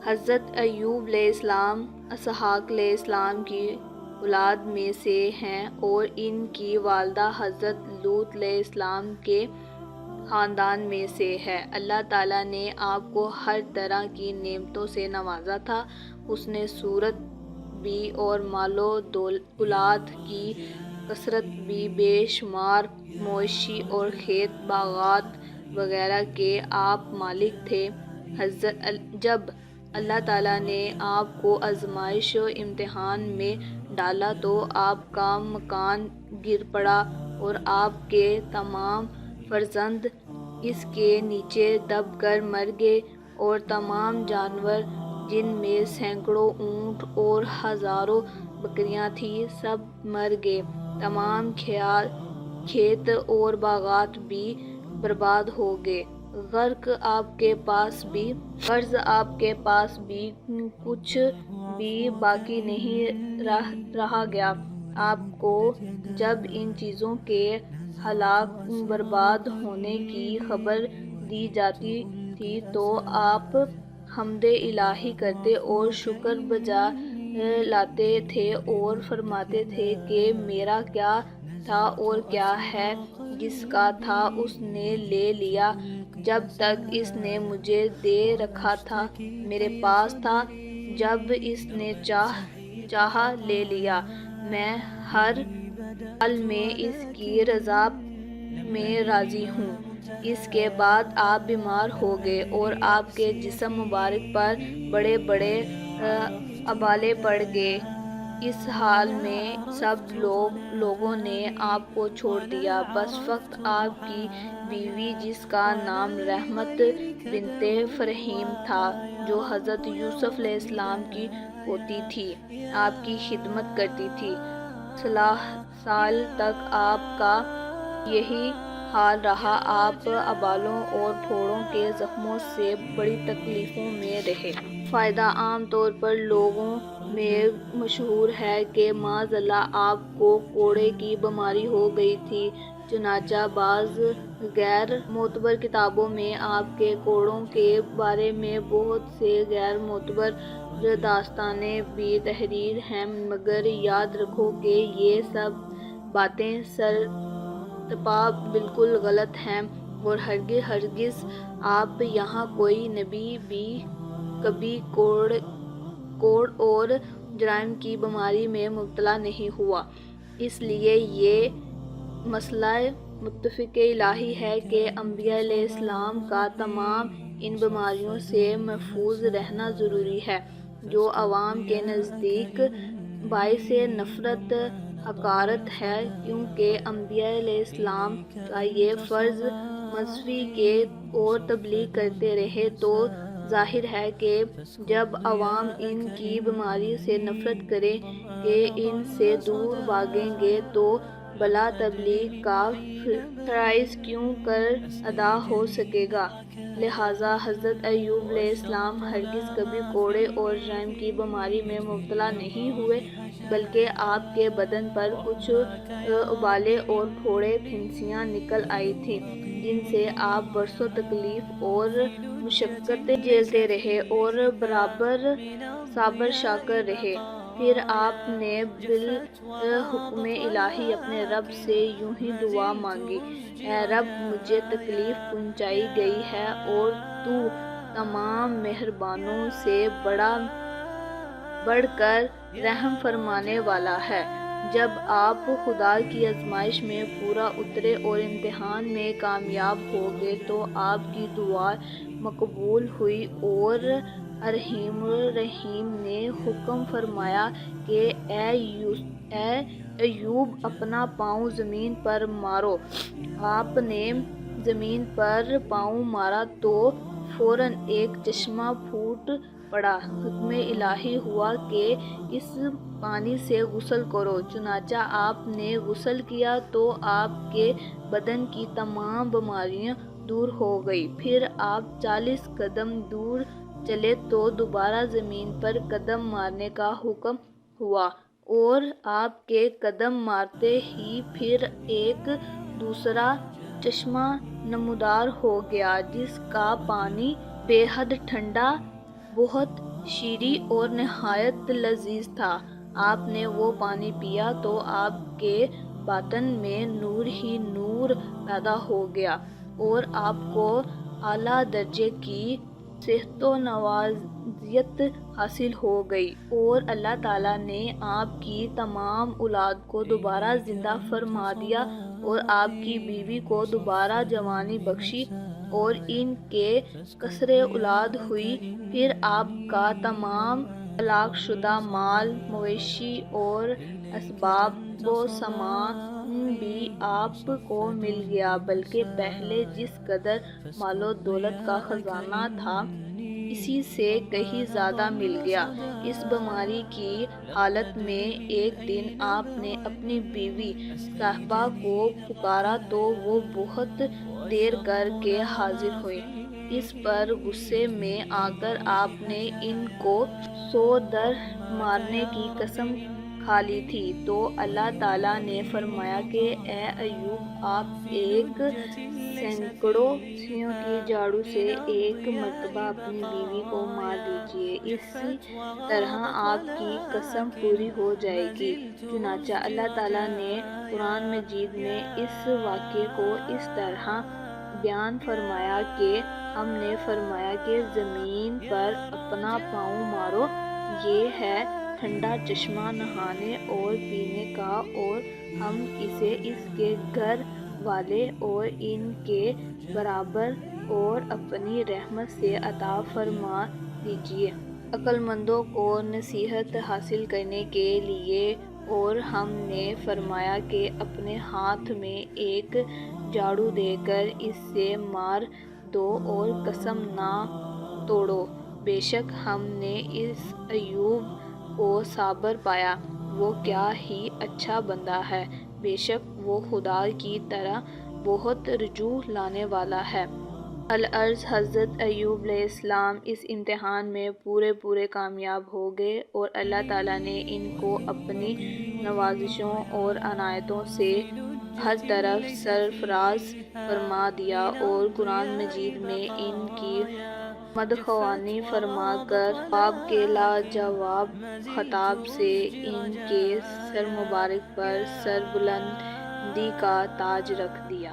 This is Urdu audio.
حضرت ایوب علیہ السلام اسحاق علیہ السلام کی اولاد میں سے ہیں اور ان کی والدہ حضرت لوط علیہ السلام کے خاندان میں سے ہے۔ اللہ تعالیٰ نے آپ کو ہر طرح کی نعمتوں سے نوازا تھا۔ اس نے صورت بھی اور مال و اولاد کی کثرت بھی، بے شمار مویشی اور کھیت باغات وغیرہ کے آپ مالک تھے۔ جب اللہ تعالیٰ نے آپ کو آزمائش و امتحان میں ڈالا تو آپ کا مکان گر پڑا اور آپ کے تمام فرزند اس کے نیچے دب کر مر گئے، اور تمام جانور جن میں سینکڑوں اونٹ اور ہزاروں بکریاں تھیں سب مر گئے۔ تمام کھیت اور باغات بھی برباد ہو گئے۔ قرض آپ کے پاس بھی کچھ بھی باقی نہیں رہ گیا۔ آپ کو جب ان چیزوں کے ہلاک برباد ہونے کی خبر دی جاتی تھی تو آپ حمد الہی کرتے اور شکر بجا لاتے تھے اور فرماتے تھے کہ میرا کیا تھا اور کیا ہے، جس کا تھا اس نے لے لیا، جب تک اس نے مجھے دے رکھا تھا میرے پاس تھا، جب اس نے چاہا لے لیا۔ میں ہر حال میں اس کی رضا میں راضی ہوں۔ اس کے بعد آپ بیمار ہو گئے اور آپ کے جسم مبارک پر بڑے بڑے ابالے پڑ گئے۔ اس حال میں سب لوگوں نے آپ کو چھوڑ دیا، بس فقط آپ کی بیوی جس کا نام رحمت بنت فرحیم تھا، جو حضرت یوسف علیہ السلام کی پوتی تھی، آپ کی خدمت کرتی تھی۔ 30 سال تک آپ کا یہی حال رہا۔ آپ ابالوں اور پھوڑوں کے زخموں سے بڑی تکلیفوں میں رہے۔ فائدہ: عام طور پر لوگوں میں مشہور ہے کہ معاذاللہ آپ کو کوڑے کی بیماری ہو گئی تھی، چنانچہ بعض غیر معتبر کتابوں میں آپ کے کوڑوں کے بارے میں بہت سے غیر معتبر داستانیں بھی تحریر ہیں، مگر یاد رکھو کہ یہ سب باتیں سرتپا بالکل غلط ہیں، اور ہرگز آپ یہاں کوئی نبی بھی کبھی کوڑ اور جرائم کی بیماری میں مبتلا نہیں ہوا۔ اس لیے یہ مسئلہ متفق الہی ہے کہ انبیاء علیہ السلام کا تمام ان بیماریوں سے محفوظ رہنا ضروری ہے، جو عوام کے نزدیک باعث نفرت حقارت ہے، کیونکہ انبیاء علیہ السلام کا یہ فرض منسوخ کے اور تبلیغ کرتے رہے تو ظاہر ہے کہ جب عوام ان کی بیماری سے نفرت کریں گے، ان سے دور بھاگیں گے تو بھلا تبلیغ کا فرائض کیوں کر ادا ہو سکے گا؟ لہٰذا حضرت ایوب علیہ السلام ہرگز کبھی کوڑے اور جرائم کی بیماری میں مبتلا نہیں ہوئے، بلکہ آپ کے بدن پر کچھ ابالے اور پھوڑے پھنسیاں نکل آئی تھیں، جن سے آپ برسوں تکلیف اور مشقتیں جھیلتے رہے اور برابر صابر شاکر رہے۔ پھر آپ نے بالحکم الہی اپنے رب سے یوں ہی دعا مانگی: اے رب، مجھے تکلیف پہنچائی گئی ہے اور تو تمام مہربانوں سے بڑھ کر رحم فرمانے والا ہے۔ جب آپ خدا کی آزمائش میں پورا اترے اور امتحان میں کامیاب ہو گئے تو آپ کی دعا مقبول ہوئی اور ارحم الراحمین نے حکم فرمایا کہ اے ایوب، اپنا پاؤں زمین پر مارو۔ آپ نے زمین پر پاؤں مارا تو فوراً ایک چشمہ پھوٹ پڑا۔ حکم الہی ہوا کہ اس پانی سے غسل کرو۔ چنانچہ آپ نے غسل کیا تو آپ کے بدن کی تمام بیماریاں دور ہو گئیں۔ پھر آپ 40 قدم دور چلے تو دوبارہ زمین پر قدم مارنے کا حکم ہوا، اور آپ کے قدم مارتے ہی پھر ایک دوسرا چشمہ نمودار ہو گیا، جس کا پانی بے حد ٹھنڈا، بہت شیریں اور نہایت لذیذ تھا۔ آپ نے وہ پانی پیا تو آپ کے باطن میں نور ہی نور پیدا ہو گیا اور آپ کو اعلیٰ درجے کی صحت و نوازیت حاصل ہو گئی، اور اللہ تعالیٰ نے آپ کی تمام اولاد کو دوبارہ زندہ فرما دیا اور آپ کی بیوی کو دوبارہ جوانی بخشی اور ان کے کثر اولاد ہوئی۔ پھر آپ کا تمام ہلاک شدہ مال، مویشی اور اسباب و سامان بھی آپ کو مل گیا، بلکہ پہلے جس قدر مال و دولت کا خزانہ تھا اسی سے کہیں زیادہ مل گیا۔ اس بیماری کی حالت میں ایک دن آپ نے اپنی بیوی صاحبہ کو پکارا تو وہ بہت دیر کر کے حاضر ہوئیں۔ اس پر غصے میں آ کر آپ نے ان کو 100 در مارنے کی قسم کھا لی تھی، تو اللہ تعالیٰ نے فرمایا کہ اے ایوب، آپ ایک سینکڑوں سیوں کی جھاڑو سے ایک مرتبہ اپنی بیوی کو مار دیجیے، اسی طرح آپ کی قسم پوری ہو جائے گی۔ چنانچہ اللہ تعالیٰ نے قرآن مجید میں اس واقعے کو اس طرح بیان فرمایا کہ ہم نے فرمایا کہ زمین پر اپنا پاؤں مارو، یہ ہے ٹھنڈا چشمہ نہانے اور پینے کا، اور ہم اسے اس کے گھر والے اور ان کے برابر اور اپنی رحمت سے عطا فرما دیجیے عقل مندوں کو نصیحت حاصل کرنے کے لیے۔ اور ہم نے فرمایا کہ اپنے ہاتھ میں ایک جھاڑو دے کر اس سے مار دو اور قسم نہ توڑو، بے شک ہم نے اس ایوب کو صابر پایا، وہ کیا ہی اچھا بندہ ہے، بے شک وہ خدا کی طرف بہت رجوع لانے والا ہے۔ الغرض حضرت ایوب علیہ السلام اس امتحان میں پورے کامیاب ہو گئے اور اللہ تعالیٰ نے ان کو اپنی نوازشوں اور عنایتوں سے ہر طرف سرفراز فرما دیا، اور قرآن مجید میں ان کی مدحخوانی فرما کر آپ کے لاجواب خطاب سے ان کے سر مبارک پر سربلندی کا تاج رکھ دیا۔